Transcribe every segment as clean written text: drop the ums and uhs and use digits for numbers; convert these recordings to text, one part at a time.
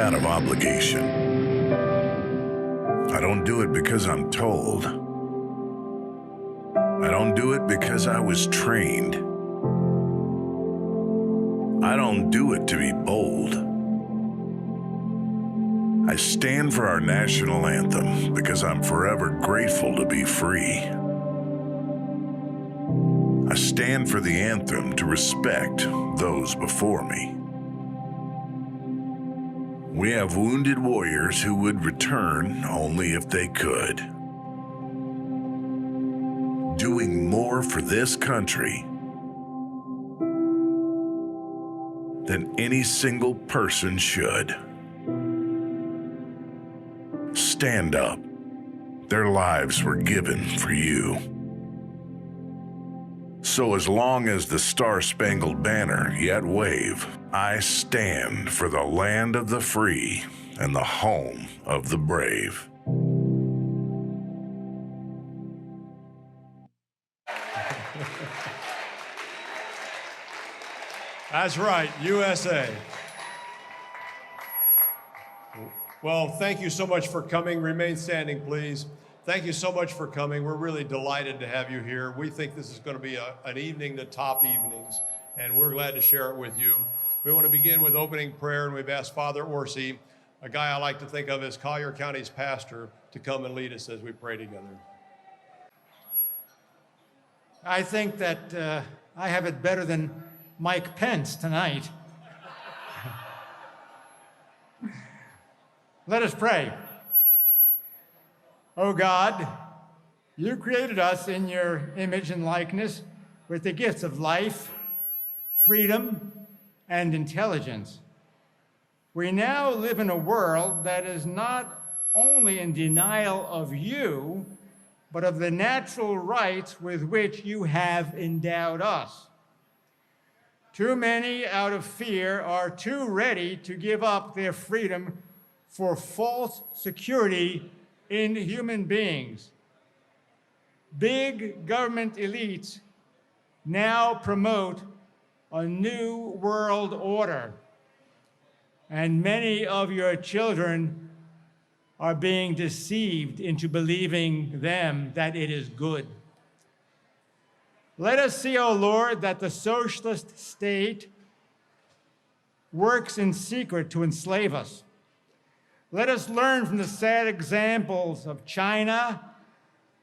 out of obligation. I don't do it because I'm told. I don't do it because I was trained. I don't do it to be bold. I stand for our national anthem because I'm forever grateful to be free. I stand for the anthem to respect those before me. We have wounded warriors who would return only if they could. Doing more for this country than any single person should. Stand up. Their lives were given for you. So as long as the Star-Spangled Banner yet wave, I stand for the land of the free and the home of the brave. That's right, USA. Well, thank you so much for coming. Remain standing, please. Thank you so much for coming. We're really delighted to have you here. We think this is going to be an evening to top evenings, and we're glad to share it with you. We want to begin with opening prayer, and we've asked Father Orsi, a guy I like to think of as Collier County's pastor, to come and lead us as we pray together. I think that I have it better than Mike Pence tonight. Let us pray. Oh God, you created us in your image and likeness with the gifts of life, freedom, and intelligence. We now live in a world that is not only in denial of you, but of the natural rights with which you have endowed us. Too many, out of fear, are too ready to give up their freedom for false security in human beings. Big government elites now promote a new world order, and many of your children are being deceived into believing them that it is good. Let us see, O Lord, that the socialist state works in secret to enslave us. Let us learn from the sad examples of China,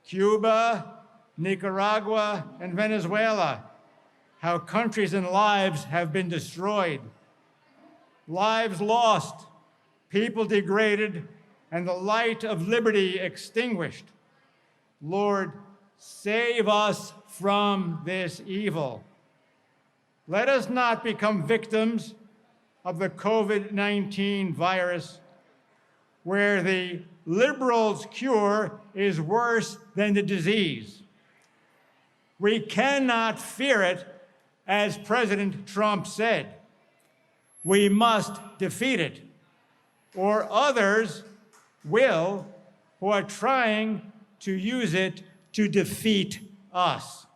Cuba, Nicaragua, and Venezuela, how countries and lives have been destroyed, lives lost, people degraded, and the light of liberty extinguished. Lord, save us from this evil. Let us not become victims of the COVID-19 virus, where the liberals' cure is worse than the disease. We cannot fear it, as President Trump said. We must defeat it, or others will, who are trying to use it to defeat us.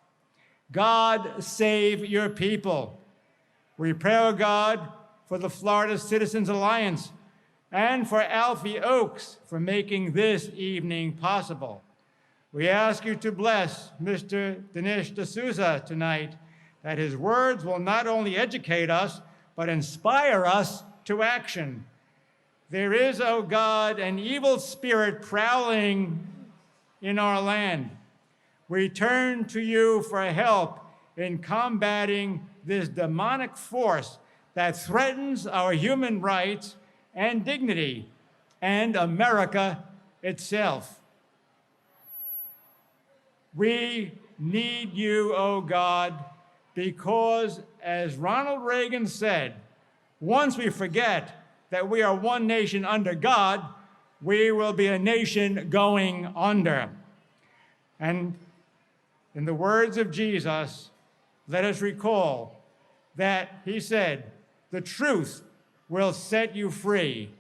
God, save your people. We pray, O God, for the Florida Citizens Alliance and for Alfie Oakes for making this evening possible. We ask you to bless Mr. Dinesh D'Souza tonight, that his words will not only educate us, but inspire us to action. There is, O God, an evil spirit prowling in our land. We turn to you for help in combating this demonic force that threatens our human rights and dignity, and America itself. We need you, O God, because, as Ronald Reagan said, once we forget that we are one nation under God, we will be a nation going under. And in the words of Jesus, let us recall that he said, the truth will set you free.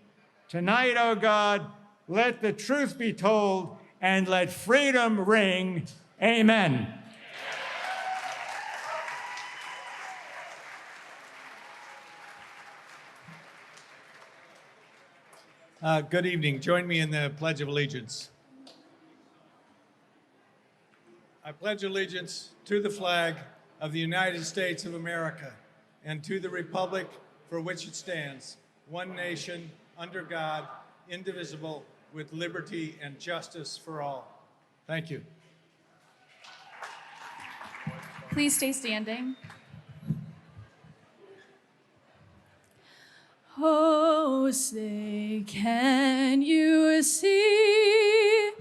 Tonight, O God, let the truth be told and let freedom ring. Amen. Good evening. Join me in the Pledge of Allegiance. I pledge allegiance to the flag of the United States of America and to the republic for which it stands, one nation, under God, indivisible, with liberty and justice for all. Thank you. Please stay standing. Oh, say, can you see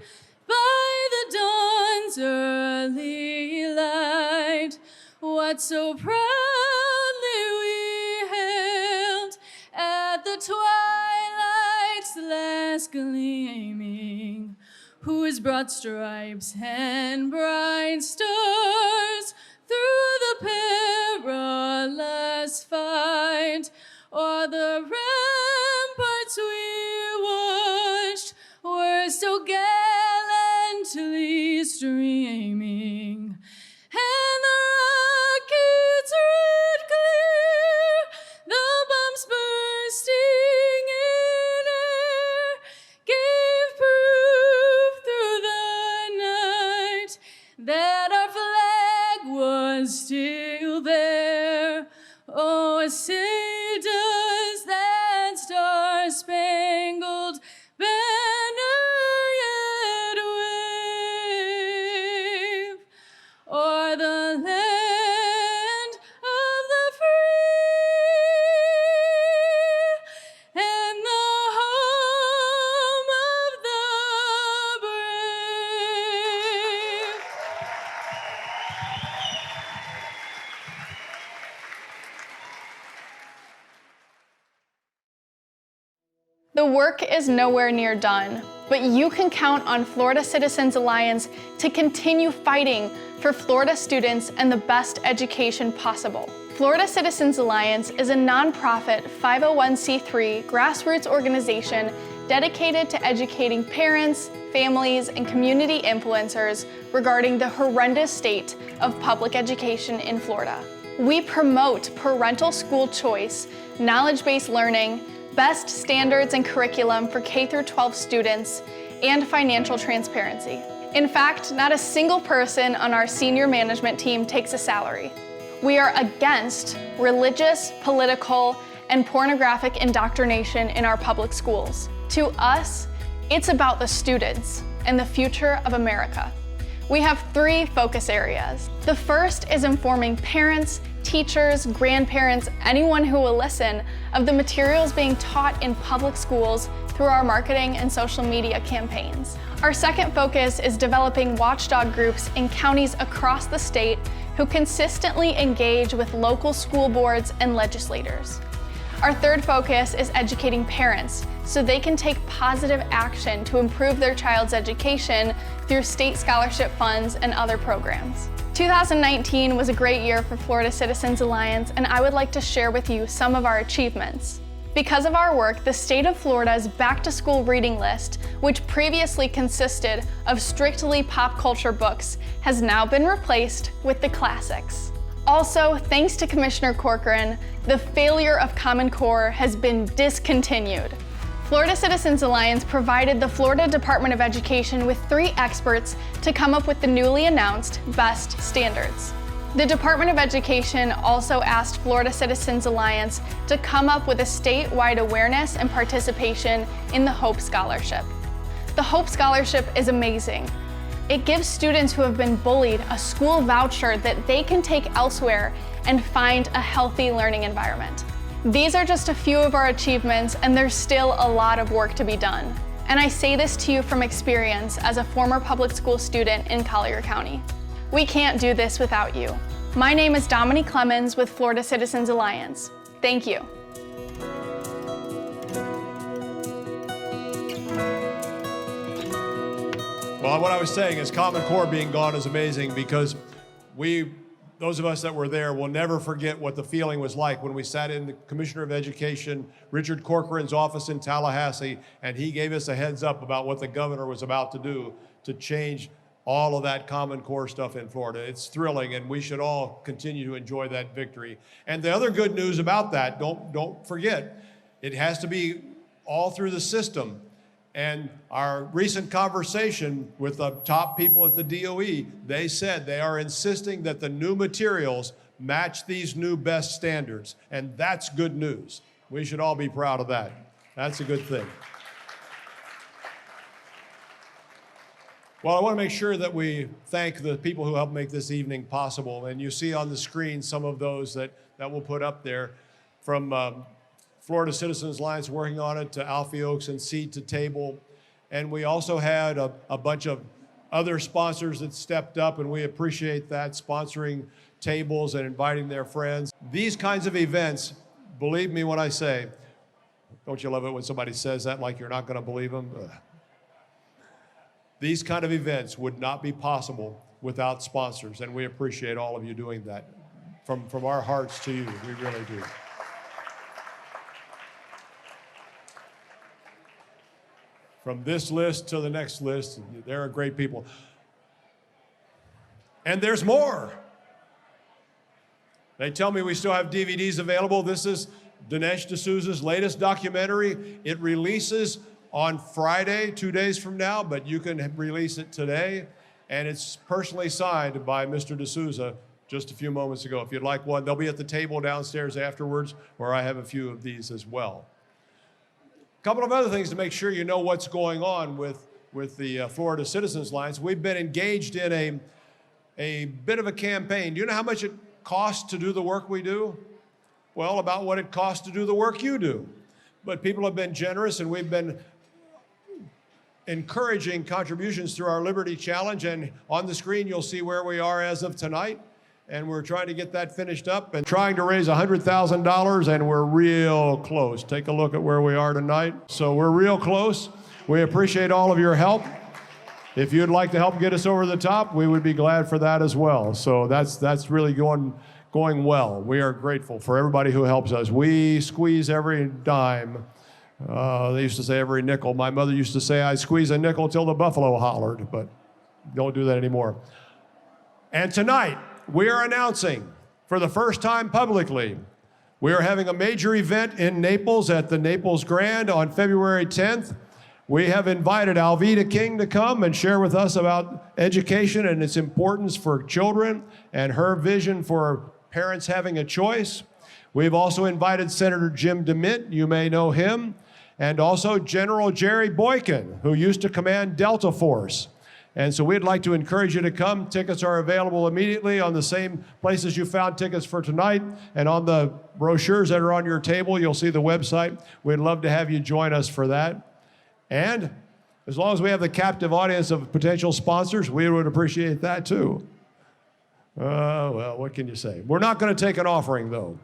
by the dawn's early light what so proudly we hailed at the twilight's last gleaming, whose broad stripes and bright stars through the perilous fight o'er the ramparts we watched were so gallantly streaming, and the rockets red clear, the bombs bursting in air, gave proof through the night that our flag was still there. Oh, say does that star-spangled banner yet wave o'er the land of the free and the home of the brave? The work is nowhere near done, but you can count on Florida Citizens Alliance to continue fighting for Florida students and the best education possible. Florida Citizens Alliance is a nonprofit 501c3 grassroots organization dedicated to educating parents, families, and community influencers regarding the horrendous state of public education in Florida. We promote parental school choice, knowledge-based learning, best standards and curriculum for K-12 students, and financial transparency. In fact, not a single person on our senior management team takes a salary. We are against religious, political, and pornographic indoctrination in our public schools. To us, it's about the students and the future of America. We have 3 focus areas. The first is informing parents, teachers, grandparents, anyone who will listen, of the materials being taught in public schools through our marketing and social media campaigns. Our second focus is developing watchdog groups in counties across the state who consistently engage with local school boards and legislators. Our third focus is educating parents so they can take positive action to improve their child's education through state scholarship funds and other programs. 2019 was a great year for Florida Citizens Alliance, and I would like to share with you some of our achievements. Because of our work, the state of Florida's back-to-school reading list, which previously consisted of strictly pop culture books, has now been replaced with the classics. Also, thanks to Commissioner Corcoran, the failure of Common Core has been discontinued. Florida Citizens Alliance provided the Florida Department of Education with 3 experts to come up with the newly announced best standards. The Department of Education also asked Florida Citizens Alliance to come up with a statewide awareness and participation in the Hope Scholarship. The Hope Scholarship is amazing. It gives students who have been bullied a school voucher that they can take elsewhere and find a healthy learning environment. These are just a few of our achievements, and there's still a lot of work to be done. And I say this to you from experience as a former public school student in Collier County. We can't do this without you. My name is Dominique Clemens with Florida Citizens Alliance. Thank you. Well, what I was saying is Common Core being gone is amazing because those of us that were there will never forget what the feeling was like when we sat in the Commissioner of Education, Richard Corcoran's office in Tallahassee, and he gave us a heads up about what the governor was about to do to change all of that Common Core stuff in Florida. It's thrilling, and we should all continue to enjoy that victory. And the other good news about that, don't forget, it has to be all through the system. And our recent conversation with the top people at the DOE, they said they are insisting that the new materials match these new best standards. And that's good news. We should all be proud of that. That's a good thing. Well, I want to make sure that we thank the people who helped make this evening possible. And you see on the screen some of those that we'll put up there, from Florida Citizens Alliance working on it, to Alfie Oaks and Seed to Table. And we also had a bunch of other sponsors that stepped up, and we appreciate that, sponsoring tables and inviting their friends. These kinds of events, believe me when I say, don't you love it when somebody says that like you're not going to believe them? Ugh. These kind of events would not be possible without sponsors, and we appreciate all of you doing that. From our hearts to you, we really do. From this list to the next list, there are great people. And there's more. They tell me we still have DVDs available. This is Dinesh D'Souza's latest documentary. It releases on Friday, 2 days from now, but you can release it today. And it's personally signed by Mr. D'Souza just a few moments ago. If you'd like one, they'll be at the table downstairs afterwards, where I have a few of these as well. A couple of other things to make sure you know what's going on with the Florida Citizens Alliance. We've been engaged in a bit of a campaign. Do you know how much it costs to do the work we do? Well, about what it costs to do the work you do. But people have been generous, and we've been encouraging contributions through our Liberty Challenge. And on the screen, you'll see where we are as of tonight. And we're trying to get that finished up and trying to raise $100,000, and we're real close. Take a look at where we are tonight. So we're real close. We appreciate all of your help. If you'd like to help get us over the top, we would be glad for that as well. So that's really going well. We are grateful for everybody who helps us. We squeeze every dime. They used to say every nickel. My mother used to say, I'd squeeze a nickel till the buffalo hollered, but don't do that anymore. And tonight, we are announcing, for the first time publicly, we are having a major event in Naples at the Naples Grand on February 10th. We have invited Alveda King to come and share with us about education and its importance for children and her vision for parents having a choice. We've also invited Senator Jim DeMint, you may know him, and also General Jerry Boykin, who used to command Delta Force. And so we'd like to encourage you to come. Tickets are available immediately on the same places you found tickets for tonight, and on the brochures that are on your table, you'll see the website. We'd love to have you join us for that. And as long as we have the captive audience of potential sponsors, we would appreciate that too. Well, what can you say? We're not going to take an offering, though.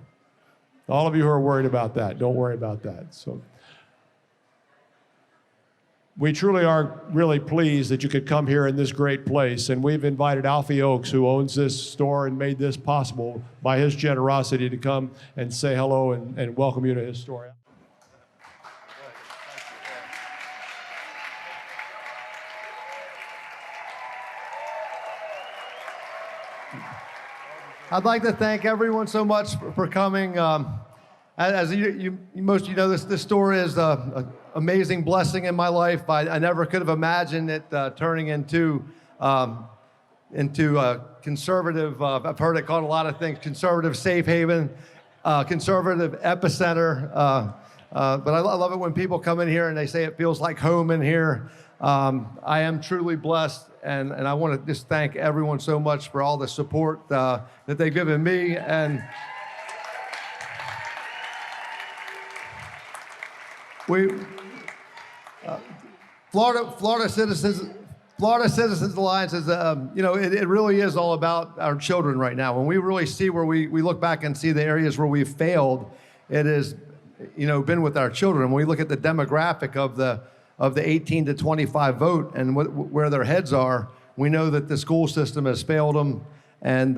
All of you who are worried about that, don't worry about that. So we truly are really pleased that you could come here in this great place, and we've invited Alfie Oaks, who owns this store and made this possible by his generosity, to come and say hello and welcome you to his store. I'd like to thank everyone so much for coming. As most of you know, this story is an amazing blessing in my life. I never could have imagined it turning into conservative. I've heard it called a lot of things: conservative safe haven, conservative epicenter. But I love it when people come in here and they say it feels like home in here. I am truly blessed, and I want to just thank everyone so much for all the support that they've given me. And Florida Citizens Alliance is, it really is all about our children right now. When we really see where we look back and see the areas where we've failed, it is, been with our children. When we look at the demographic of the 18 to 25 vote and where their heads are, we know that the school system has failed them, and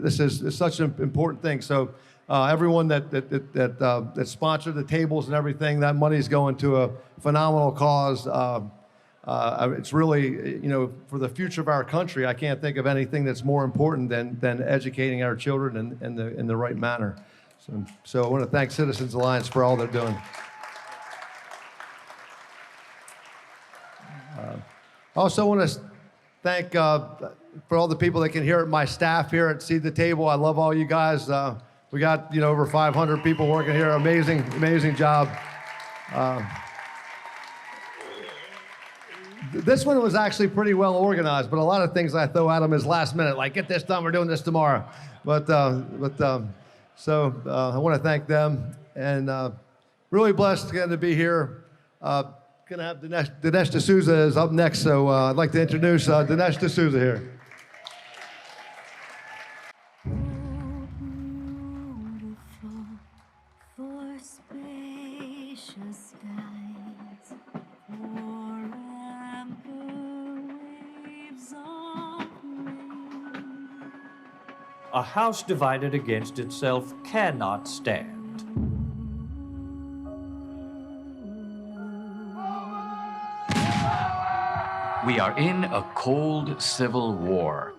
this is such an important thing. So everyone that sponsored the tables and everything, that money's going to a phenomenal cause. It's really, for the future of our country, I can't think of anything that's more important than educating our children in the right manner. So I want to thank Citizens Alliance for all they're doing. Also want to thank for all the people that can hear it, my staff here at Seat the Table. I love all you guys. We got over 500 people working here. Amazing job. This one was actually pretty well organized, but a lot of things I throw at them is last minute, like get this done, we're doing this tomorrow. So I want to thank them, and really blessed again to be here. Gonna have Dinesh D'Souza is up next, so I'd like to introduce Dinesh D'Souza here. A house divided against itself cannot stand. We are in a cold civil war.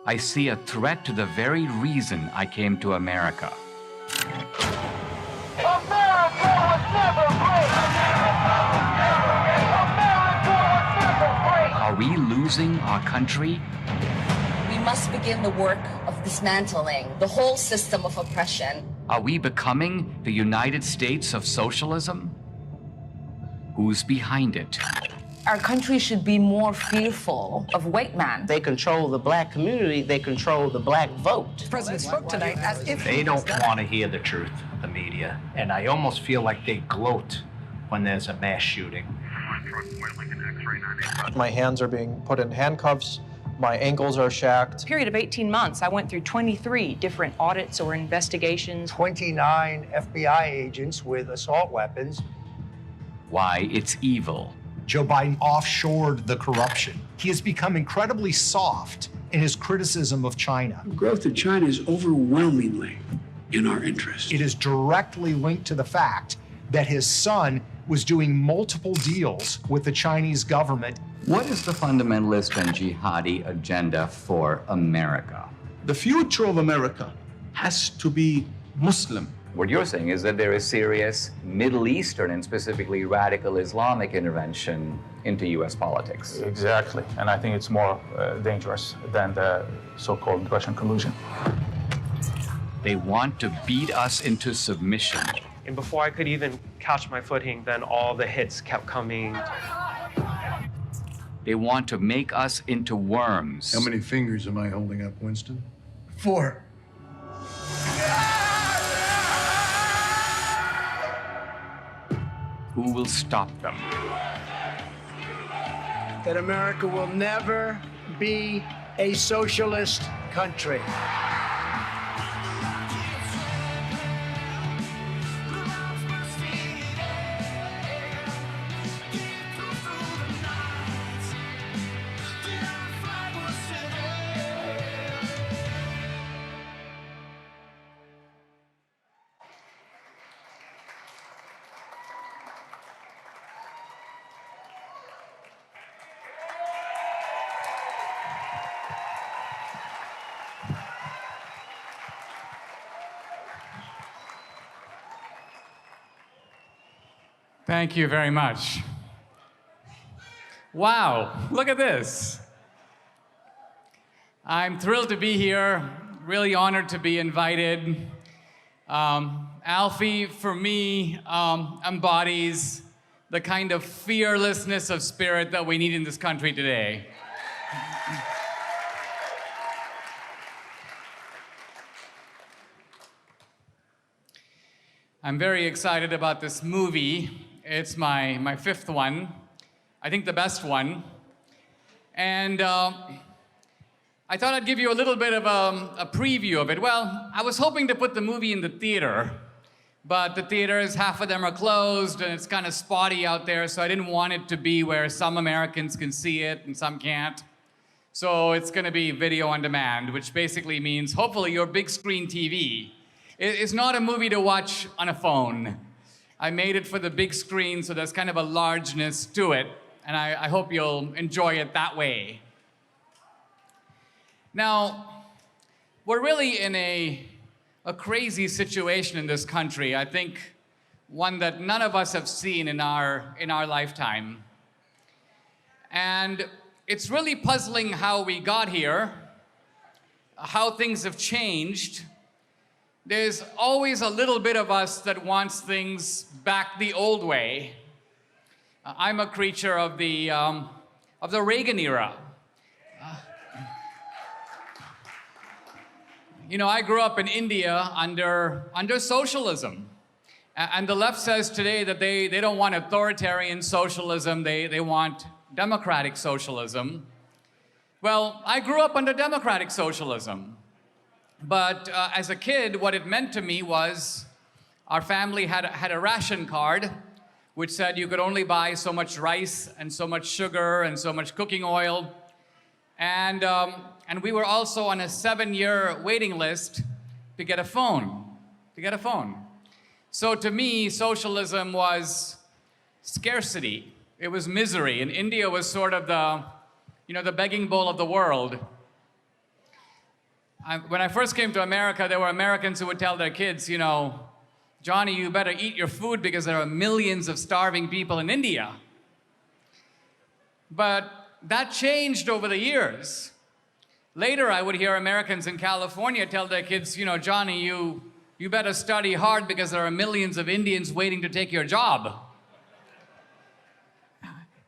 I see a threat to the very reason I came to America. Are we losing our country? We must begin the work of dismantling the whole system of oppression. Are we becoming the United States of socialism? Who's behind it? Our country should be more fearful of white man. They control the black community, they control the black vote. The president spoke tonight as if they don't want to hear the truth, the media, and I almost feel like they gloat when there's a mass shooting. My hands are being put in handcuffs, my ankles are shacked. Period of 18 months, I went through 23 different audits or investigations. 29 FBI agents with assault weapons. Why it's evil. Joe Biden offshored the corruption. He has become incredibly soft in his criticism of China. Growth in China is overwhelmingly in our interest. It is directly linked to the fact that his son was doing multiple deals with the Chinese government. What is the fundamentalist and jihadi agenda for America? The future of America has to be Muslim. What you're saying is that there is serious Middle Eastern and specifically radical Islamic intervention into U.S. politics. Exactly, and I think it's more dangerous than the so-called Russian collusion. They want to beat us into submission. And before I could even catch my footing, then all the hits kept coming. They want to make us into worms. How many fingers am I holding up, Winston? 4. Who will stop them? That America will never be a socialist country. Thank you very much. Wow, look at this. I'm thrilled to be here, really honored to be invited. Alfie, for me, embodies the kind of fearlessness of spirit that we need in this country today. I'm very excited about this movie. It's my 5th one, I think the best one. And I thought I'd give you a little bit of a preview of it. Well, I was hoping to put the movie in the theater, but the theaters, half of them are closed and it's kind of spotty out there, so I didn't want it to be where some Americans can see it and some can't. So it's gonna be video on demand, which basically means hopefully your big screen TV. It's not a movie to watch on a phone. I made it for the big screen, so there's kind of a largeness to it, and I hope you'll enjoy it that way. Now, we're really in a crazy situation in this country. I think one that none of us have seen in our lifetime. And it's really puzzling how we got here, how things have changed. There's always a little bit of us that wants things back the old way. I'm a creature of the Reagan era. You know, I grew up in India under socialism. And the left says today that they don't want authoritarian socialism, they want democratic socialism. Well, I grew up under democratic socialism. But as a kid, what it meant to me was our family had a ration card which said you could only buy so much rice and so much sugar and so much cooking oil. And we were also on a 7-year waiting list to get a phone, So to me, socialism was scarcity. It was misery. And India was sort of the begging bowl of the world. When I first came to America, there were Americans who would tell their kids, you know, Johnny, you better eat your food because there are millions of starving people in India. But that changed over the years. Later, I would hear Americans in California tell their kids, you know, Johnny, you better study hard because there are millions of Indians waiting to take your job.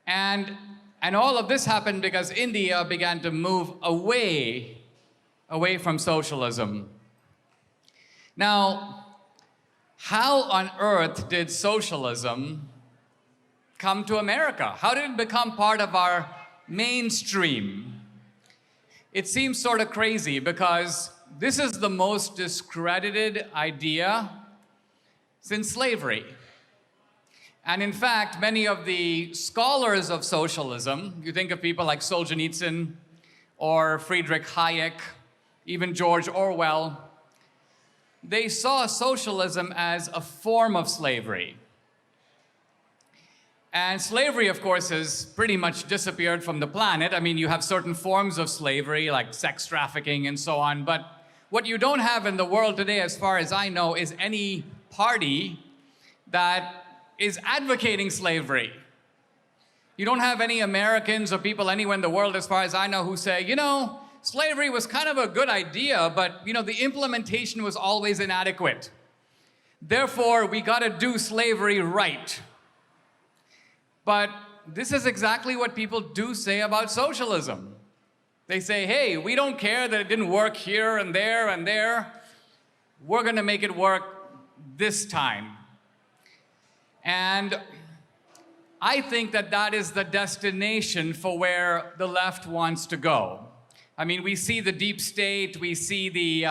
And all of this happened because India began to move away from socialism. Now, how on earth did socialism come to America? How did it become part of our mainstream? It seems sort of crazy because this is the most discredited idea since slavery. And in fact, many of the scholars of socialism, you think of people like Solzhenitsyn or Friedrich Hayek, even George Orwell, they saw socialism as a form of slavery. And slavery, of course, has pretty much disappeared from the planet. I mean, you have certain forms of slavery, like sex trafficking and so on, but what you don't have in the world today, as far as I know, is any party that is advocating slavery. You don't have any Americans or people anywhere in the world, as far as I know, who say, you know, slavery was kind of a good idea, but, you know, the implementation was always inadequate. Therefore, we got to do slavery right. But this is exactly what people do say about socialism. They say, hey, we don't care that it didn't work here and there and there. We're going to make it work this time. And I think that that is the destination for where the left wants to go. I mean, we see the deep state, we see the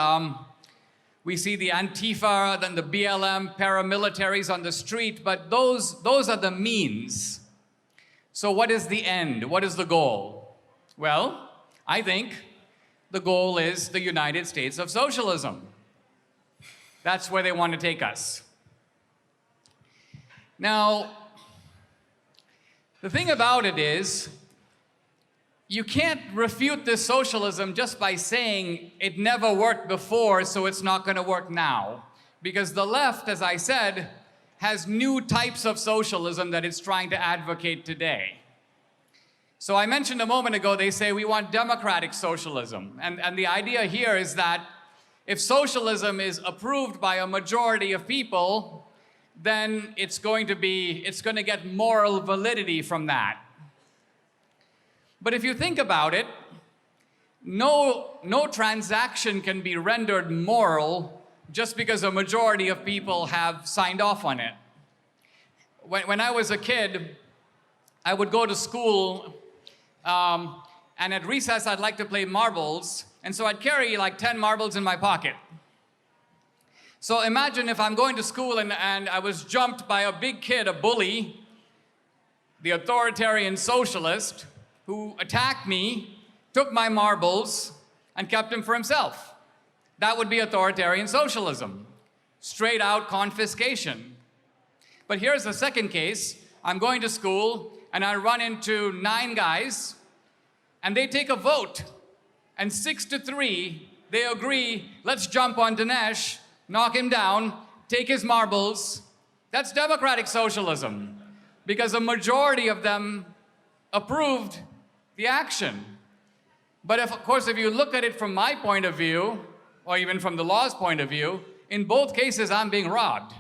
Antifa, then the BLM paramilitaries on the street, but those are the means. So what is the end? What is the goal? Well, I think the goal is the United States of socialism. That's where they want to take us. Now, the thing about it is, you can't refute this socialism just by saying it never worked before, so it's not going to work now. Because the left, as I said, has new types of socialism that it's trying to advocate today. So I mentioned a moment ago, they say we want democratic socialism. And the idea here is that if socialism is approved by a majority of people, then it's going to get moral validity from that. But if you think about it, no transaction can be rendered moral just because a majority of people have signed off on it. When I was a kid, I would go to school, and at recess I'd like to play marbles, and so I'd carry like 10 marbles in my pocket. So imagine if I'm going to school and I was jumped by a big kid, a bully, the authoritarian socialist, who attacked me, took my marbles, and kept them for himself. That would be authoritarian socialism. Straight out confiscation. But here's the second case. I'm going to school, and I run into 9 guys, and they take a vote. And 6-3, they agree, let's jump on Dinesh, knock him down, take his marbles. That's democratic socialism, because a majority of them approved the action. But of course, if you look at it from my point of view, or even from the law's point of view, in both cases, I'm being robbed.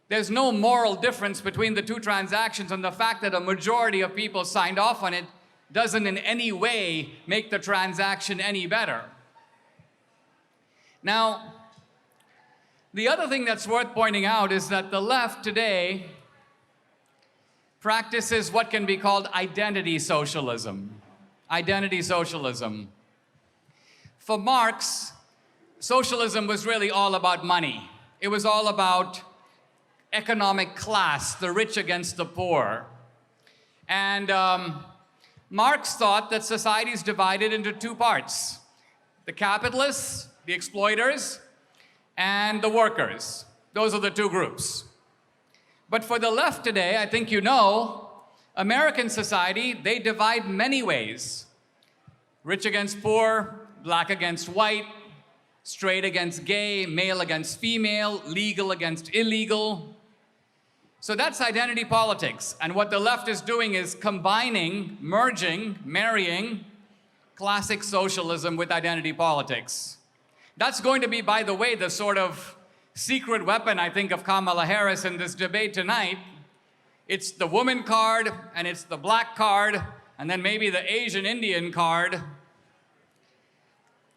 There's no moral difference between the two transactions, and the fact that a majority of people signed off on it doesn't in any way make the transaction any better. Now, the other thing that's worth pointing out is that the left today practices what can be called identity socialism. Identity socialism. For Marx, socialism was really all about money. It was all about economic class, the rich against the poor. And Marx thought that society is divided into two parts: the capitalists, the exploiters, and the workers. Those are the two groups. But for the left today, I think you know, American society, they divide many ways. Rich against poor, black against white, straight against gay, male against female, legal against illegal. So that's identity politics. And what the left is doing is combining, merging, marrying classic socialism with identity politics. That's going to be, by the way, the sort of secret weapon, I think, of Kamala Harris in this debate tonight. It's the woman card, and it's the black card, and then maybe the Asian Indian card.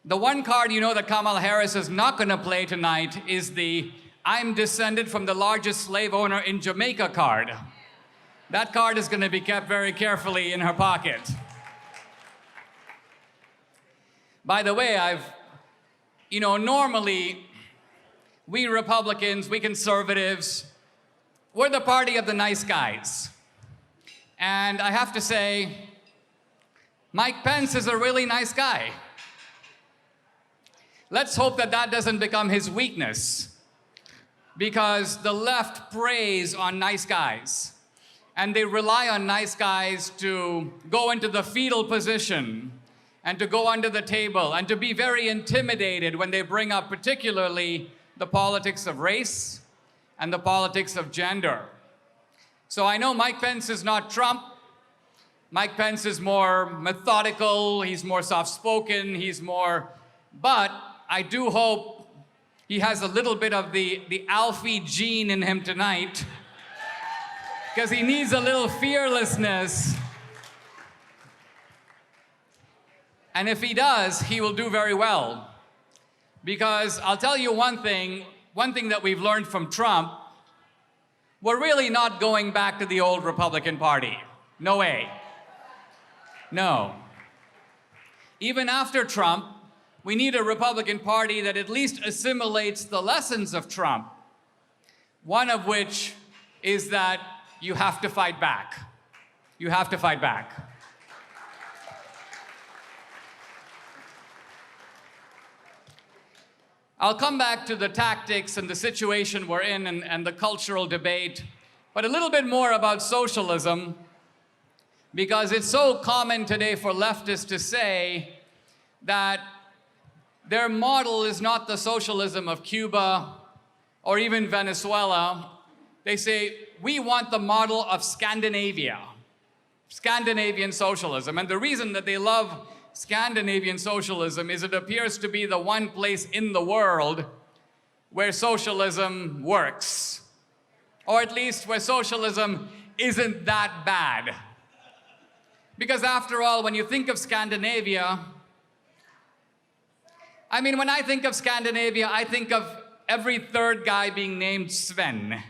The one card you know that Kamala Harris is not going to play tonight is the "I'm descended from the largest slave owner in Jamaica" card. That card is going to be kept very carefully in her pocket. By the way, normally we Republicans, we conservatives, we're the party of the nice guys. And I have to say, Mike Pence is a really nice guy. Let's hope that that doesn't become his weakness, because the left preys on nice guys, and they rely on nice guys to go into the fetal position and to go under the table and to be very intimidated when they bring up particularly the politics of race and the politics of gender. So I know Mike Pence is not Trump. Mike Pence is more methodical, he's more soft-spoken, but I do hope he has a little bit of the Alfie gene in him tonight, because he needs a little fearlessness. And if he does, he will do very well. Because I'll tell you one thing that we've learned from Trump, we're really not going back to the old Republican Party. No way. No. Even after Trump, we need a Republican Party that at least assimilates the lessons of Trump, one of which is that you have to fight back. You have to fight back. I'll come back to the tactics and the situation we're in and the cultural debate, but a little bit more about socialism, because it's so common today for leftists to say that their model is not the socialism of Cuba or even Venezuela. They say, we want the model of Scandinavia, Scandinavian socialism. And the reason that they love Scandinavian socialism is it appears to be the one place in the world where socialism works, or at least where socialism isn't that bad. Because after all, when you think of Scandinavia, when I think of Scandinavia, I think of every third guy being named Sven.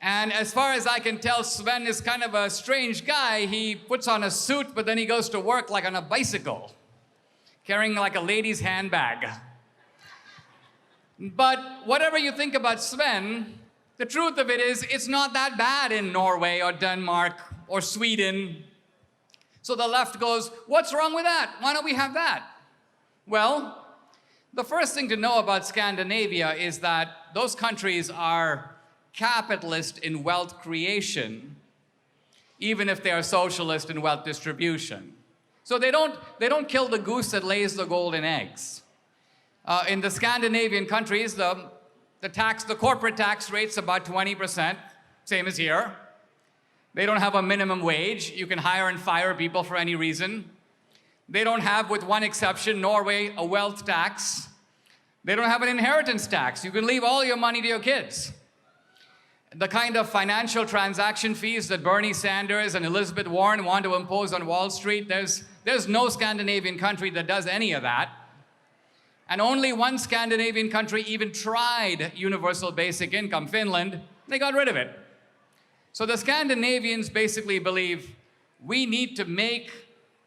And as far as I can tell, Sven is kind of a strange guy. He puts on a suit, but then he goes to work like on a bicycle, carrying like a lady's handbag. But whatever you think about Sven, the truth of it is, it's not that bad in Norway or Denmark or Sweden. So the left goes, what's wrong with that? Why don't we have that? Well, the first thing to know about Scandinavia is that those countries are capitalist in wealth creation, even if they are socialist in wealth distribution. So they don't kill the goose that lays the golden eggs. In the Scandinavian countries, the corporate tax rate's about 20%, same as here. They don't have a minimum wage. You can hire and fire people for any reason. They don't have, with one exception, Norway, a wealth tax. They don't have an inheritance tax. You can leave all your money to your kids. The kind of financial transaction fees that Bernie Sanders and Elizabeth Warren want to impose on Wall Street, there's no Scandinavian country that does any of that. And only one Scandinavian country even tried universal basic income, Finland. They got rid of it. So the Scandinavians basically believe we need to make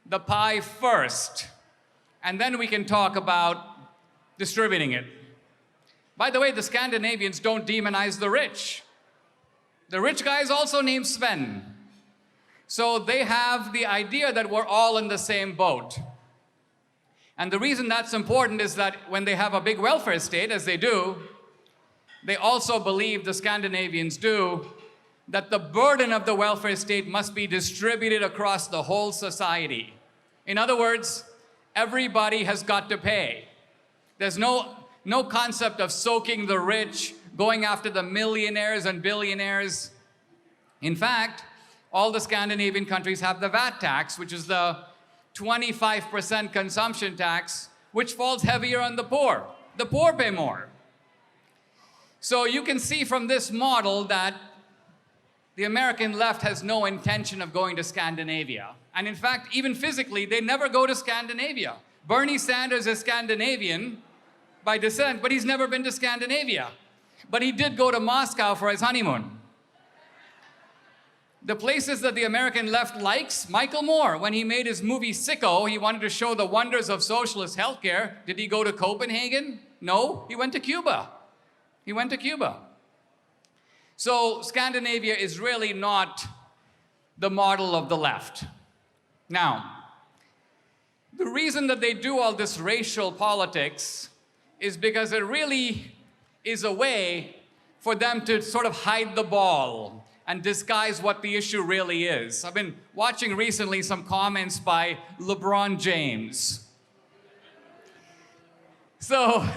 the pie first, and then we can talk about distributing it. By the way, the Scandinavians don't demonize the rich. The rich guy is also named Sven. So they have the idea that we're all in the same boat. And the reason that's important is that when they have a big welfare state, as they do, they also believe, the Scandinavians do, that the burden of the welfare state must be distributed across the whole society. In other words, everybody has got to pay. There's no concept of soaking the rich, going after the millionaires and billionaires. In fact, all the Scandinavian countries have the VAT tax, which is the 25% consumption tax, which falls heavier on the poor. The poor pay more. So you can see from this model that the American left has no intention of going to Scandinavia. And in fact, even physically, they never go to Scandinavia. Bernie Sanders is Scandinavian by descent, but he's never been to Scandinavia. But he did go to Moscow for his honeymoon. The places that the American left likes, Michael Moore, when he made his movie Sicko, he wanted to show the wonders of socialist healthcare. Did he go to Copenhagen? No, he went to Cuba. He went to Cuba. So Scandinavia is really not the model of the left. Now, the reason that they do all this racial politics is because it really is a way for them to sort of hide the ball and disguise what the issue really is. I've been watching recently some comments by LeBron James. So,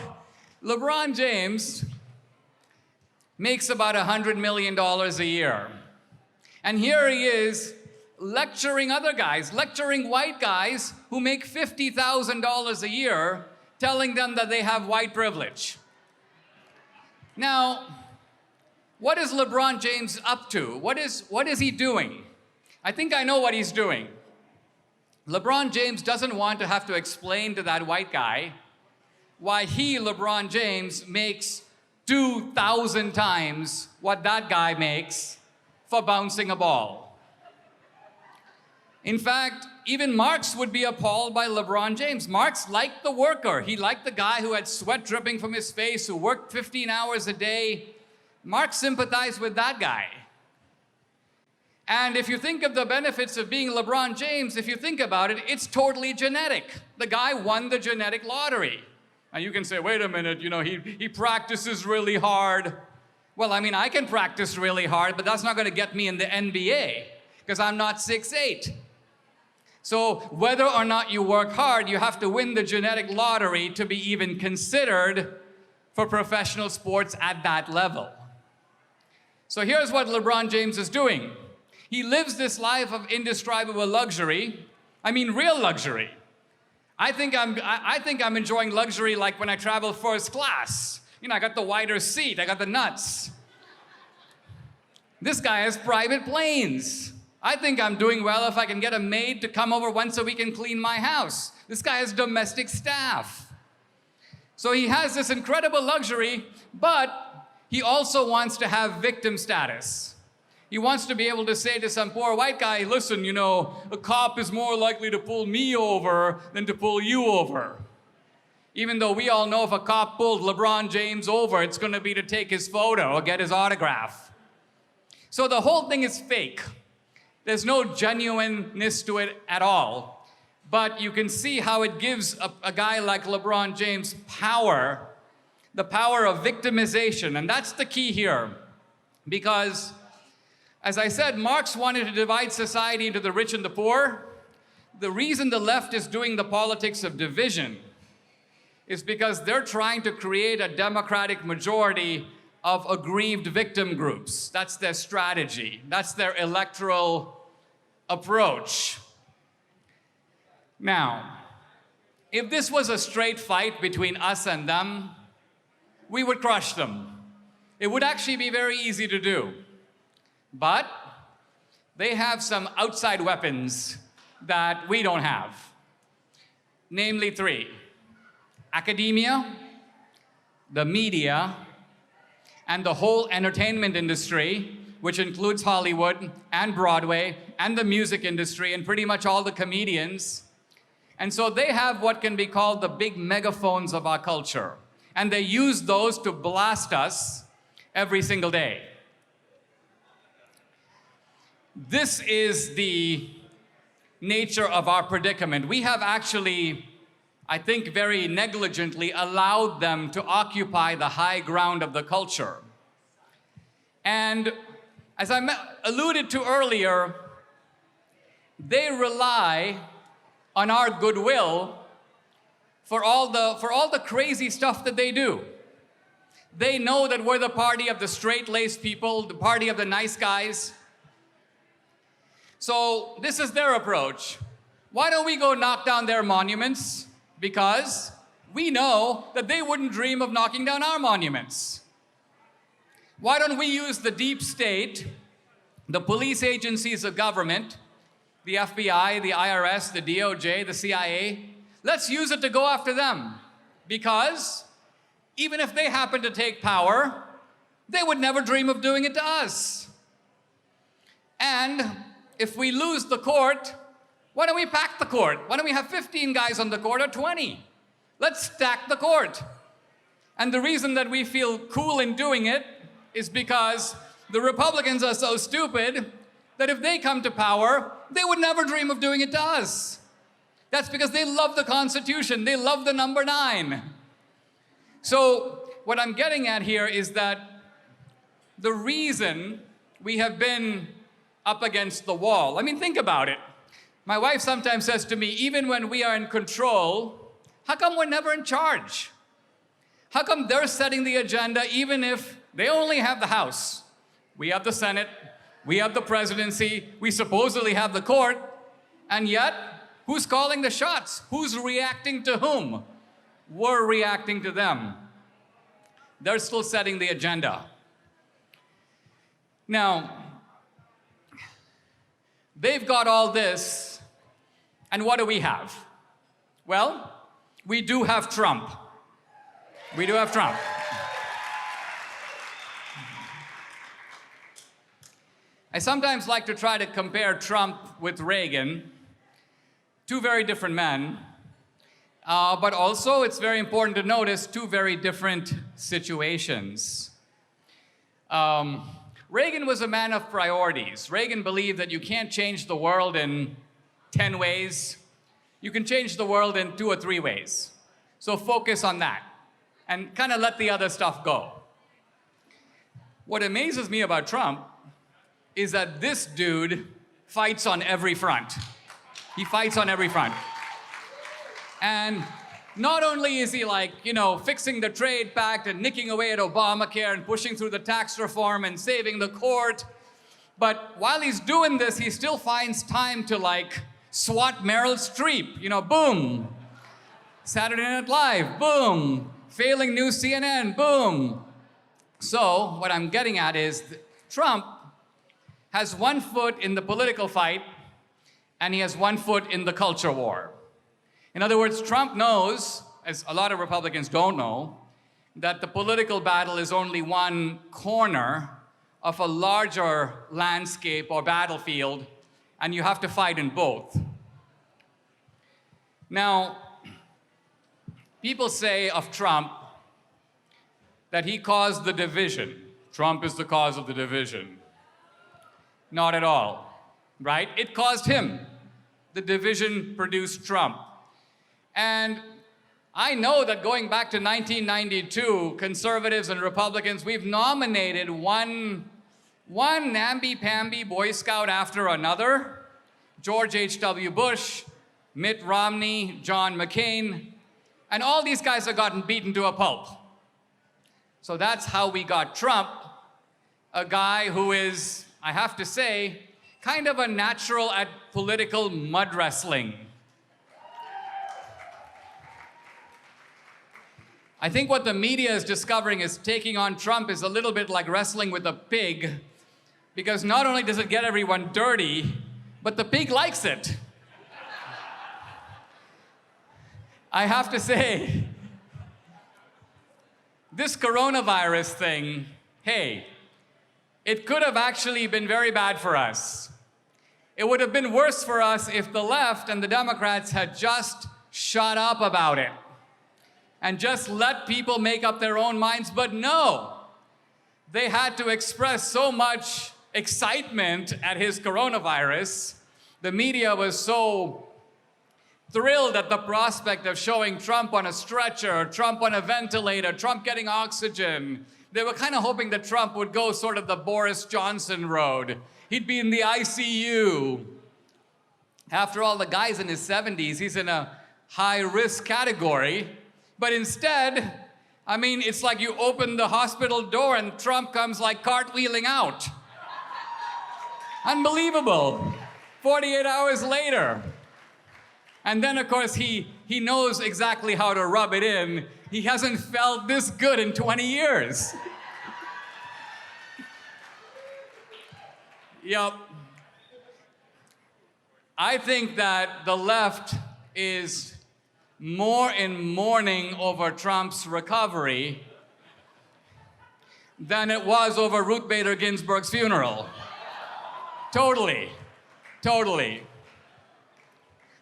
LeBron James makes about $100 million a year. And here he is lecturing other guys, lecturing white guys who make $50,000 a year, telling them that they have white privilege. Now, what is LeBron James up to? What is he doing? I think I know what he's doing. LeBron James doesn't want to have to explain to that white guy why he, LeBron James, makes 2,000 times what that guy makes for bouncing a ball. In fact, even Marx would be appalled by LeBron James. Marx liked the worker. He liked the guy who had sweat dripping from his face, who worked 15 hours a day. Marx sympathized with that guy. And if you think of the benefits of being LeBron James, if you think about it, it's totally genetic. The guy won the genetic lottery. And you can say, wait a minute, you know, he practices really hard. Well, I mean, I can practice really hard, but that's not going to get me in the NBA because I'm not 6'8". So whether or not you work hard, you have to win the genetic lottery to be even considered for professional sports at that level. So here's what LeBron James is doing. He lives this life of indescribable luxury. I mean, real luxury. I think I'm enjoying luxury like when I travel first class. You know, I got the wider seat, I got the nuts. This guy has private planes. I think I'm doing well if I can get a maid to come over once a week and clean my house. This guy has domestic staff. So he has this incredible luxury, but he also wants to have victim status. He wants to be able to say to some poor white guy, listen, you know, a cop is more likely to pull me over than to pull you over. Even though we all know if a cop pulled LeBron James over, it's going to be to take his photo or get his autograph. So the whole thing is fake. There's no genuineness to it at all. But you can see how it gives a guy like LeBron James power, the power of victimization. And that's the key here. Because, as I said, Marx wanted to divide society into the rich and the poor. The reason the left is doing the politics of division is because they're trying to create a democratic majority of aggrieved victim groups. That's their strategy. That's their electoral approach. Now, if this was a straight fight between us and them, we would crush them. It would actually be very easy to do. But they have some outside weapons that we don't have. Namely 3: academia, the media, and the whole entertainment industry, which includes Hollywood and Broadway and the music industry and pretty much all the comedians. And so they have what can be called the big megaphones of our culture. And they use those to blast us every single day. This is the nature of our predicament. We have actually, I think, very negligently allowed them to occupy the high ground of the culture. And as I alluded to earlier, they rely on our goodwill for all the crazy stuff that they do. They know that we're the party of the straight-laced people, the party of the nice guys. So this is their approach. Why don't we go knock down their monuments? Because we know that they wouldn't dream of knocking down our monuments. Why don't we use the deep state, the police agencies of government, the FBI, the IRS, the DOJ, the CIA? Let's use it to go after them. Because even if they happen to take power, they would never dream of doing it to us. And if we lose the court, why don't we pack the court? Why don't we have 15 guys on the court or 20? Let's stack the court. And the reason that we feel cool in doing it is because the Republicans are so stupid that if they come to power, they would never dream of doing it to us. That's because they love the Constitution. They love the number 9. So what I'm getting at here is that the reason we have been up against the wall, I mean, think about it. My wife sometimes says to me, even when we are in control, how come we're never in charge? How come they're setting the agenda even if they only have the House? We have the Senate, we have the presidency, we supposedly have the court, and yet, who's calling the shots? Who's reacting to whom? We're reacting to them. They're still setting the agenda. Now, they've got all this, and what do we have? Well, we do have Trump. We do have Trump. I sometimes like to try to compare Trump with Reagan, two very different men, but also it's very important to notice two very different situations. Reagan was a man of priorities. Reagan believed that you can't change the world in 10 ways. You can change the world in 2 or 3 ways. So focus on that and kind of let the other stuff go. What amazes me about Trump is that this dude fights on every front. He fights on every front. And not only is he like, fixing the trade pact and nicking away at Obamacare and pushing through the tax reform and saving the court, but while he's doing this, he still finds time to swat Meryl Streep, boom. Saturday Night Live, boom. Failing new CNN, boom. So what I'm getting at is Trump has one foot in the political fight and he has one foot in the culture war. In other words, Trump knows, as a lot of Republicans don't know, that the political battle is only one corner of a larger landscape or battlefield, and you have to fight in both. Now, people say of Trump that he caused the division. Trump is the cause of the division. Not at all, right? It caused him. The division produced Trump. And I know that going back to 1992, conservatives and Republicans, we've nominated one namby-pamby Boy Scout after another. George H.W. Bush, Mitt Romney, John McCain, and all these guys have gotten beaten to a pulp. So that's how we got Trump, a guy who is, I have to say, kind of a natural at political mud wrestling. I think what the media is discovering is taking on Trump is a little bit like wrestling with a pig, because not only does it get everyone dirty, but the pig likes it. I have to say, this coronavirus thing, hey, it could have actually been very bad for us. It would have been worse for us if the left and the Democrats had just shut up about it and just let people make up their own minds. But no, they had to express so much excitement at his coronavirus. The media was so thrilled at the prospect of showing Trump on a stretcher, Trump on a ventilator, Trump getting oxygen. They were kind of hoping that Trump would go sort of the Boris Johnson road. He'd be in the ICU. After all, the guy's in his 70s. He's in a high-risk category. But instead, I mean, it's like you open the hospital door and Trump comes like cartwheeling out. Unbelievable. 48 hours later. And then, of course, he knows exactly how to rub it in. He hasn't felt this good in 20 years. Yep. I think that the left is more in mourning over Trump's recovery than it was over Ruth Bader Ginsburg's funeral. Totally. Totally.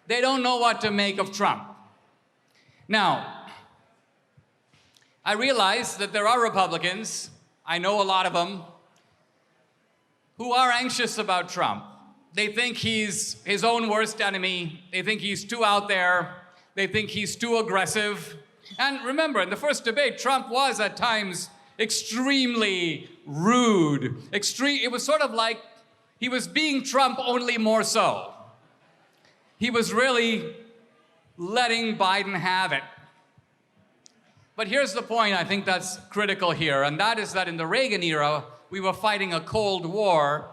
They don't know what to make of Trump. Now, I realize that there are Republicans, I know a lot of them, who are anxious about Trump. They think he's his own worst enemy. They think he's too out there. They think he's too aggressive. And remember, in the first debate, Trump was at times extremely rude. It was sort of like he was being Trump, only more so. He was really letting Biden have it. But here's the point I think that's critical here, and that is that in the Reagan era, we were fighting a Cold War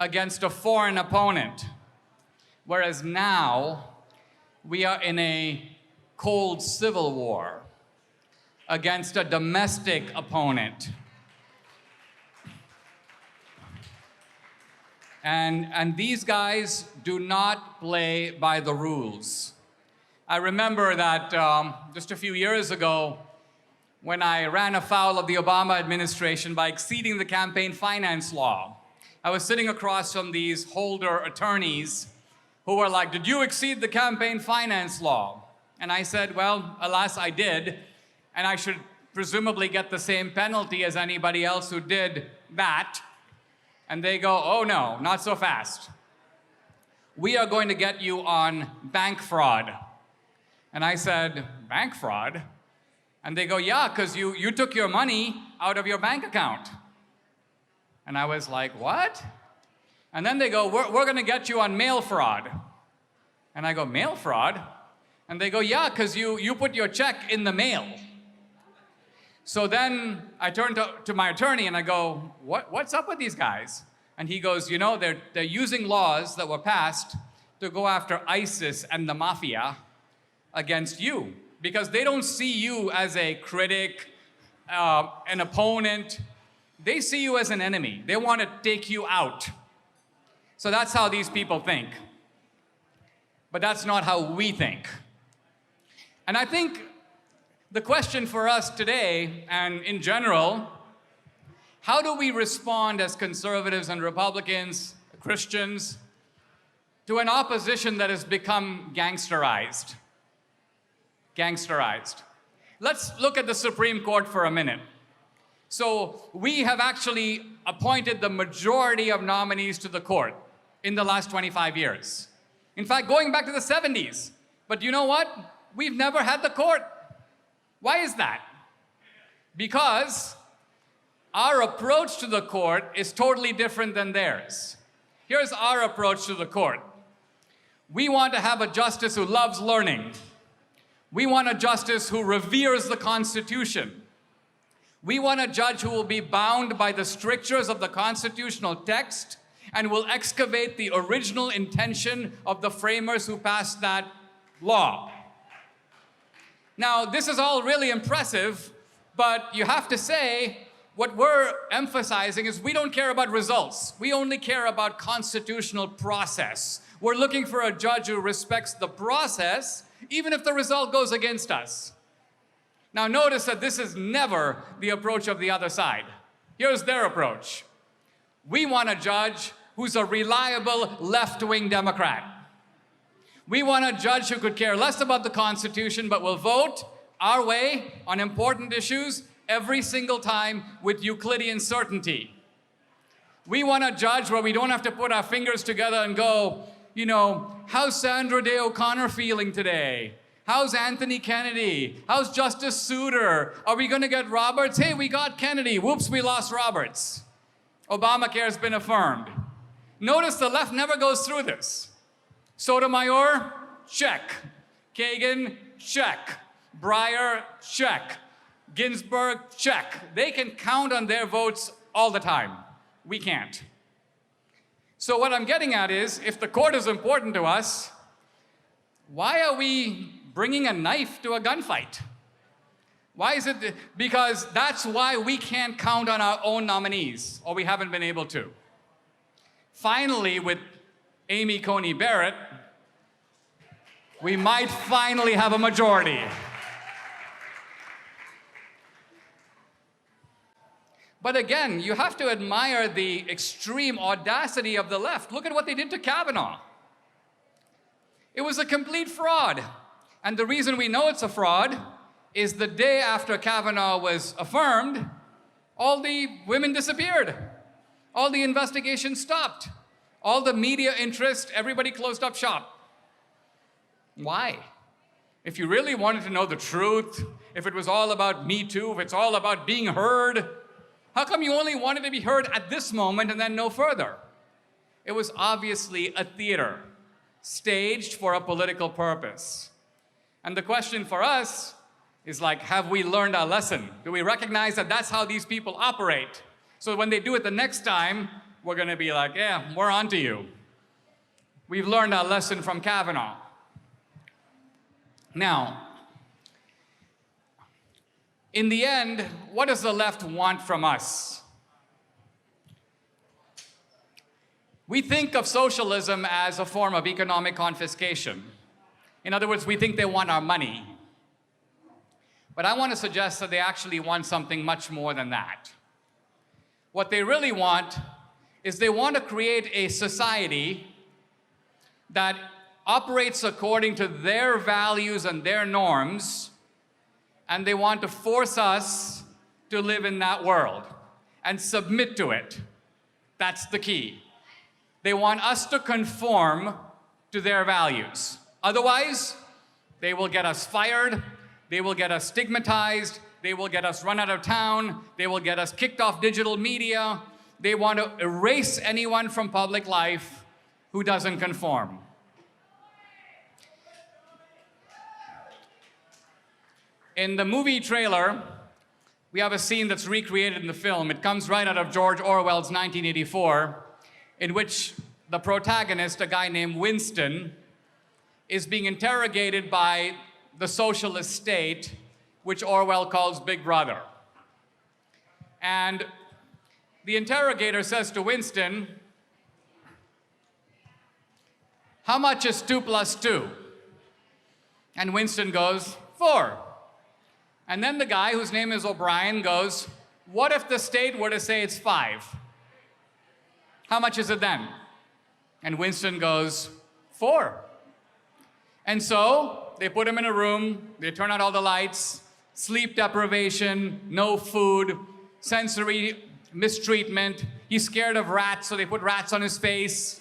against a foreign opponent, whereas now we are in a cold civil war against a domestic opponent. And these guys do not play by the rules. I remember that just a few years ago, when I ran afoul of the Obama administration by exceeding the campaign finance law, I was sitting across from these Holder attorneys who were like, "Did you exceed the campaign finance law?" And I said, "Well, alas, I did, and I should presumably get the same penalty as anybody else who did that." And they go, "Oh no, not so fast. We are going to get you on bank fraud." And I said, "Bank fraud?" And they go, "Yeah, because you took your money out of your bank account." And I was like, "What?" And then they go, we're going to get you on mail fraud." And I go, "Mail fraud?" And they go, "Yeah, because you put your check in the mail." So then I turned to my attorney and I go, what's up with these guys? And he goes, "You know, they're using laws that were passed to go after ISIS and the mafia against you, because they don't see you as a critic, an opponent. They see you as an enemy. They want to take you out." So that's how these people think. But that's not how we think. And I think the question for us today, and in general, how do we respond as conservatives and Republicans, Christians, to an opposition that has become gangsterized? Gangsterized. Let's look at the Supreme Court for a minute. So we have actually appointed the majority of nominees to the court in the last 25 years. In fact, going back to the 70s. But you know what? We've never had the court. Why is that? Because our approach to the court is totally different than theirs. Here's our approach to the court. We want to have a justice who loves learning. We want a justice who reveres the Constitution. We want a judge who will be bound by the strictures of the constitutional text and will excavate the original intention of the framers who passed that law. Now, this is all really impressive, but you have to say, what we're emphasizing is we don't care about results. We only care about constitutional process. We're looking for a judge who respects the process, even if the result goes against us. Now notice that this is never the approach of the other side. Here's their approach. We want a judge who's a reliable left-wing Democrat. We want a judge who could care less about the Constitution but will vote our way on important issues every single time with Euclidean certainty. We want a judge where we don't have to put our fingers together and go, you know, how's Sandra Day O'Connor feeling today? How's Anthony Kennedy? How's Justice Souter? Are we going to get Roberts? Hey, we got Kennedy. Whoops, we lost Roberts. Obamacare has been affirmed. Notice the left never goes through this. Sotomayor, check. Kagan, check. Breyer, check. Ginsburg, check. They can count on their votes all the time. We can't. So what I'm getting at is, if the court is important to us, why are we bringing a knife to a gunfight? Why is it? Because that's why we can't count on our own nominees, or we haven't been able to. Finally, with Amy Coney Barrett, we might finally have a majority. But again, you have to admire the extreme audacity of the left. Look at what they did to Kavanaugh. It was a complete fraud. And the reason we know it's a fraud is the day after Kavanaugh was affirmed, all the women disappeared. All the investigations stopped. All the media interest, everybody closed up shop. Why? If you really wanted to know the truth, if it was all about Me Too, if it's all about being heard, how come you only wanted to be heard at this moment and then no further? It was obviously a theater, staged for a political purpose. And the question for us is like, have we learned our lesson? Do we recognize that that's how these people operate? So when they do it the next time, we're gonna be like, yeah, we're on to you. We've learned our lesson from Kavanaugh. Now, in the end, what does the left want from us? We think of socialism as a form of economic confiscation. In other words, we think they want our money. But I want to suggest that they actually want something much more than that. What they really want is they want to create a society that operates according to their values and their norms, and they want to force us to live in that world and submit to it. That's the key. They want us to conform to their values. Otherwise, they will get us fired, they will get us stigmatized, they will get us run out of town, they will get us kicked off digital media. They want to erase anyone from public life who doesn't conform. In the movie trailer, we have a scene that's recreated in the film. It comes right out of George Orwell's 1984, in which the protagonist, a guy named Winston, is being interrogated by the socialist state, which Orwell calls Big Brother. And the interrogator says to Winston, "How much is 2 + 2? And Winston goes, 4. And then the guy, whose name is O'Brien, goes, "What if the state were to say it's 5? How much is it then?" And Winston goes, 4. And so they put him in a room, they turn out all the lights, sleep deprivation, no food, sensory mistreatment. He's scared of rats, so they put rats on his face.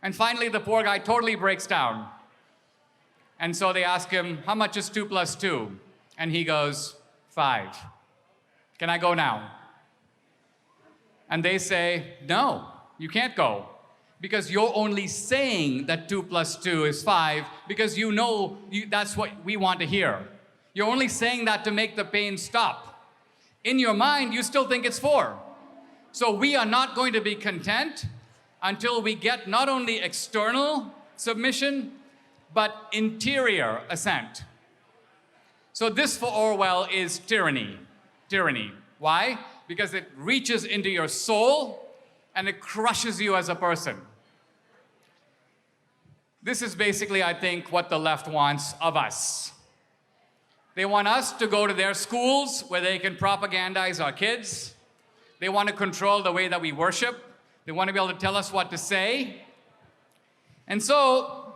And finally, the poor guy totally breaks down. And so they ask him, "How much is 2 + 2? And he goes, 5. "Can I go now?" And they say, "No, you can't go. Because you're only saying that 2 + 2 is 5 because you know that's what we want to hear. You're only saying that to make the pain stop. in your mind, you still think it's 4. So we are not going to be content until we get not only external submission, but interior assent. So this for Orwell is tyranny. Tyranny. Why? Because it reaches into your soul and it crushes you as a person. This is basically, I think, what the left wants of us. They want us to go to their schools where they can propagandize our kids. They want to control the way that we worship. They want to be able to tell us what to say. And so,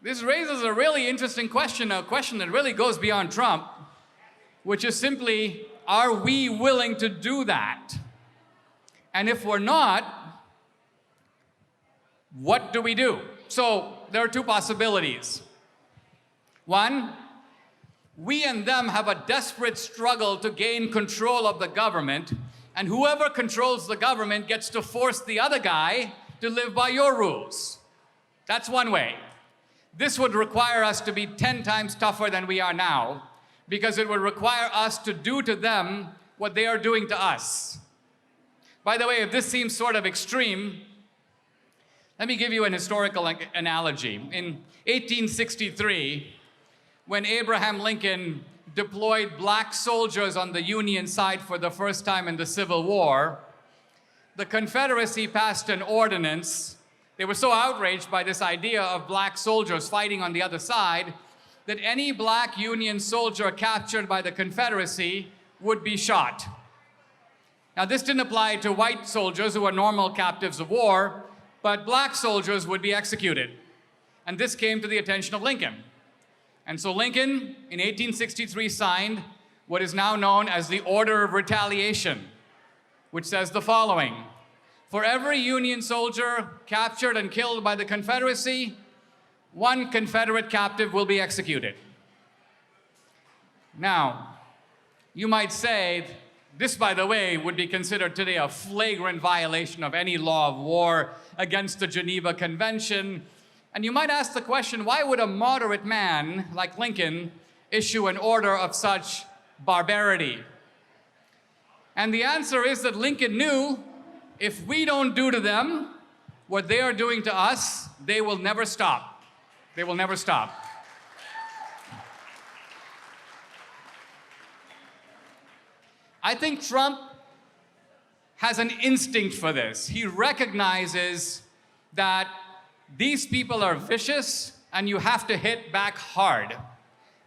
this raises a really interesting question, a question that really goes beyond Trump, which is simply, are we willing to do that? And if we're not, what do we do? So, there are 2 possibilities. One, we and them have a desperate struggle to gain control of the government, and whoever controls the government gets to force the other guy to live by your rules. That's one way. This would require us to be 10 times tougher than we are now, because it would require us to do to them what they are doing to us. By the way, if this seems sort of extreme, let me give you an historical analogy. In 1863, when Abraham Lincoln deployed black soldiers on the Union side for the first time in the Civil War, the Confederacy passed an ordinance. They were so outraged by this idea of black soldiers fighting on the other side that any black Union soldier captured by the Confederacy would be shot. Now, this didn't apply to white soldiers who were normal captives of war, but black soldiers would be executed. And this came to the attention of Lincoln. And so Lincoln, in 1863, signed what is now known as the Order of Retaliation, which says the following: for every Union soldier captured and killed by the Confederacy, 1 Confederate captive will be executed. Now, you might say, this, by the way, would be considered today a flagrant violation of any law of war against the Geneva Convention. And you might ask the question, why would a moderate man like Lincoln issue an order of such barbarity? And the answer is that Lincoln knew if we don't do to them what they are doing to us, they will never stop. They will never stop. I think Trump has an instinct for this. He recognizes that these people are vicious and you have to hit back hard.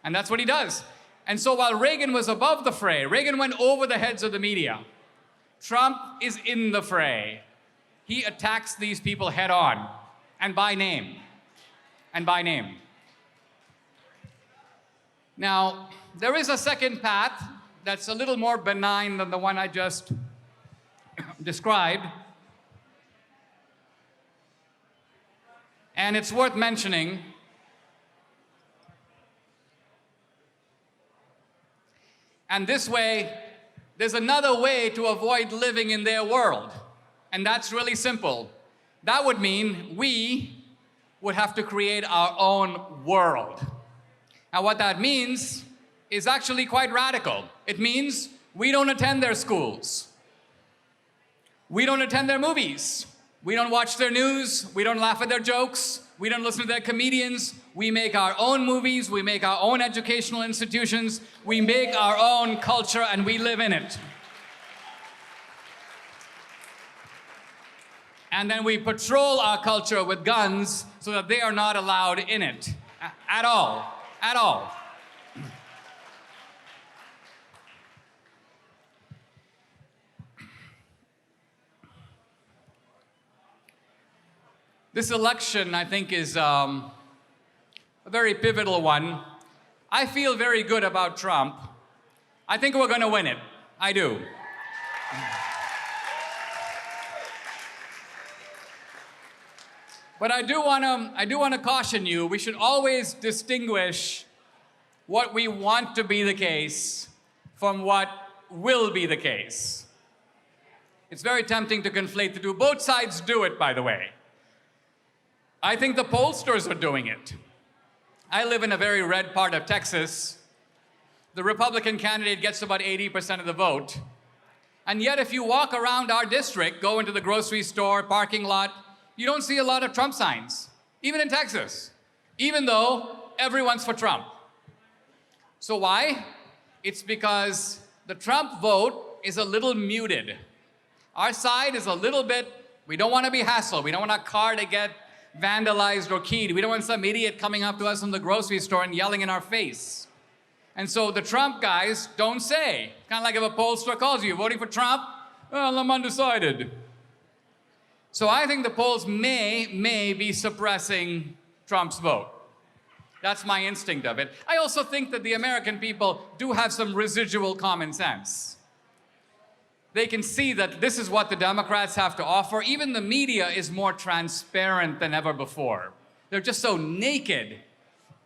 And that's what he does. And so while Reagan was above the fray, Reagan went over the heads of the media. Trump is in the fray. He attacks these people head on and by name. And by name. Now, there is a second path that's a little more benign than the one I just described. And it's worth mentioning. And this way, there's another way to avoid living in their world. And that's really simple. That would mean we would have to create our own world. Now, what that means is actually quite radical. It means we don't attend their schools. We don't attend their movies. We don't watch their news. We don't laugh at their jokes. We don't listen to their comedians. We make our own movies. We make our own educational institutions. We make our own culture and we live in it. And then we patrol our culture with guns so that they are not allowed in it at all. At all. This election, I think, is a very pivotal one. I feel very good about Trump. I think we're going to win it. I do. But I do want to caution you, we should always distinguish what we want to be the case from what will be the case. It's very tempting to conflate the two. Both sides do it, by the way. I think the pollsters are doing it. I live in a very red part of Texas, the Republican candidate gets about 80% of the vote. And yet, if you walk around our district, go into the grocery store, parking lot, you don't see a lot of Trump signs, even in Texas, even though everyone's for Trump. So why? It's because the Trump vote is a little muted. Our side is a little bit, we don't want to be hassled. We don't want our car to get vandalized or keyed. We don't want some idiot coming up to us in the grocery store and yelling in our face. And so the Trump guys don't say. Kind of like if a pollster calls you, voting for Trump? Well, I'm undecided. So I think the polls may be suppressing Trump's vote. That's my instinct of it. I also think that the American people do have some residual common sense. They can see that this is what the Democrats have to offer. Even the media is more transparent than ever before. They're just so naked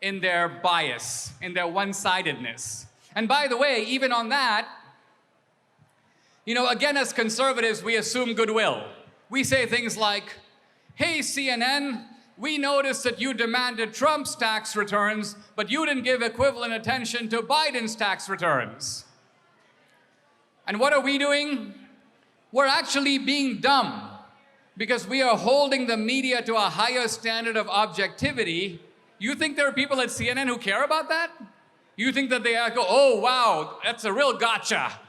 in their bias, in their one-sidedness. And by the way, even on that, again, as conservatives, we assume goodwill. We say things like, hey, CNN, we noticed that you demanded Trump's tax returns, but you didn't give equivalent attention to Biden's tax returns. And what are we doing? We're actually being dumb because we are holding the media to a higher standard of objectivity. You think there are people at CNN who care about that? You think that they go, oh, wow, that's a real gotcha.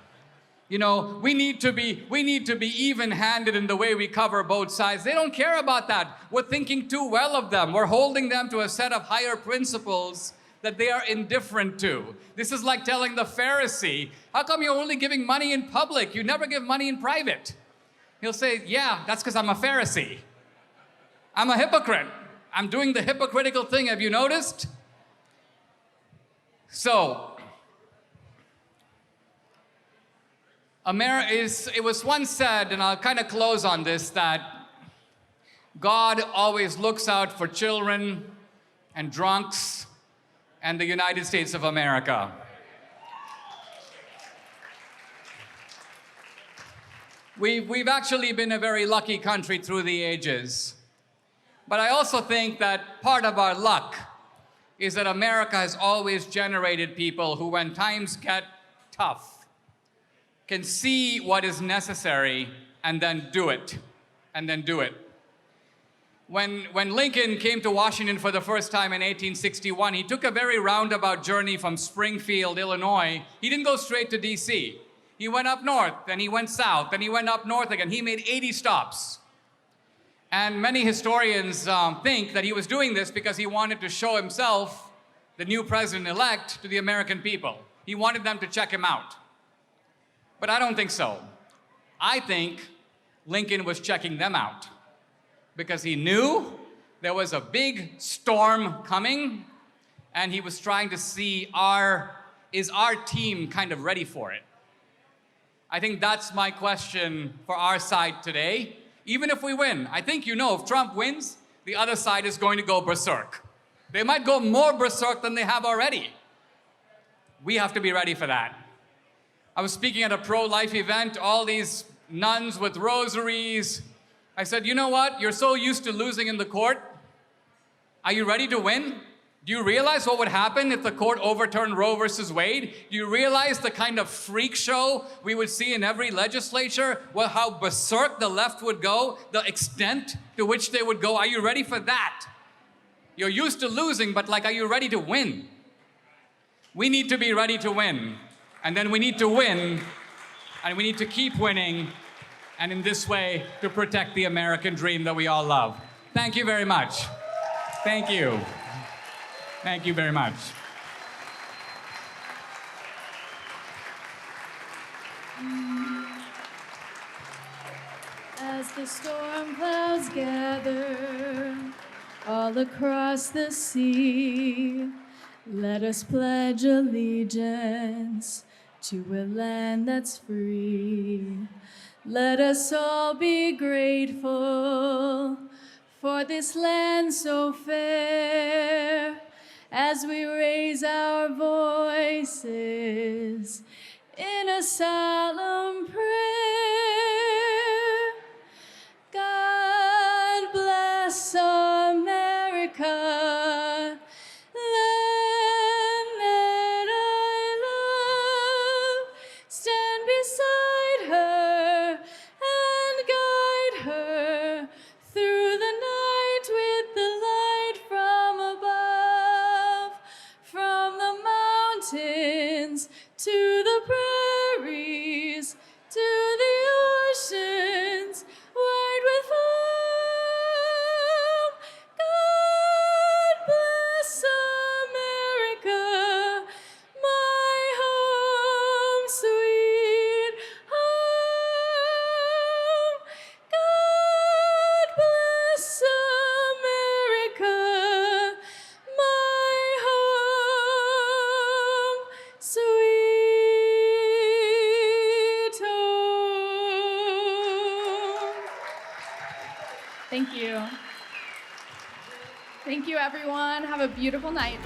We need to be even-handed in the way we cover both sides. They don't care about that. We're thinking too well of them. We're holding them to a set of higher principles that they are indifferent to. This is like telling the Pharisee, how come you're only giving money in public? You never give money in private. He'll say, yeah, that's because I'm a Pharisee. I'm a hypocrite. I'm doing the hypocritical thing. Have you noticed? So, it was once said, and I'll kind of close on this, that God always looks out for children and drunks and the United States of America. We've actually been a very lucky country through the ages. But I also think that part of our luck is that America has always generated people who, when times get tough, can see what is necessary and then do it, When Lincoln came to Washington for the first time in 1861, he took a very roundabout journey from Springfield, Illinois. He didn't go straight to DC. He went up north, then he went south, then he went up north again. He made 80 stops. And many historians think that he was doing this because he wanted to show himself, the new president-elect, to the American people. He wanted them to check him out. But I don't think so. I think Lincoln was checking them out because he knew there was a big storm coming, and he was trying to see, is our team kind of ready for it? I think that's my question for our side today. Even if we win, I think if Trump wins, the other side is going to go berserk. They might go more berserk than they have already. We have to be ready for that. I was speaking at a pro-life event, all these nuns with rosaries. I said, you know what? You're so used to losing in the court. Are you ready to win? Do you realize what would happen if the court overturned Roe versus Wade? Do you realize the kind of freak show we would see in every legislature? Well, how berserk the left would go, the extent to which they would go. Are you ready for that? You're used to losing, but are you ready to win? We need to be ready to win. And then we need to win, and we need to keep winning, and in this way, to protect the American dream that we all love. Thank you very much. Thank you. Thank you very much. As the storm clouds gather all across the sea, let us pledge allegiance to a land that's free. Let us all be grateful for this land so fair, as we raise our voices in a solemn prayer. God bless America, land that I Thank you. Thank you, everyone. Have a beautiful night.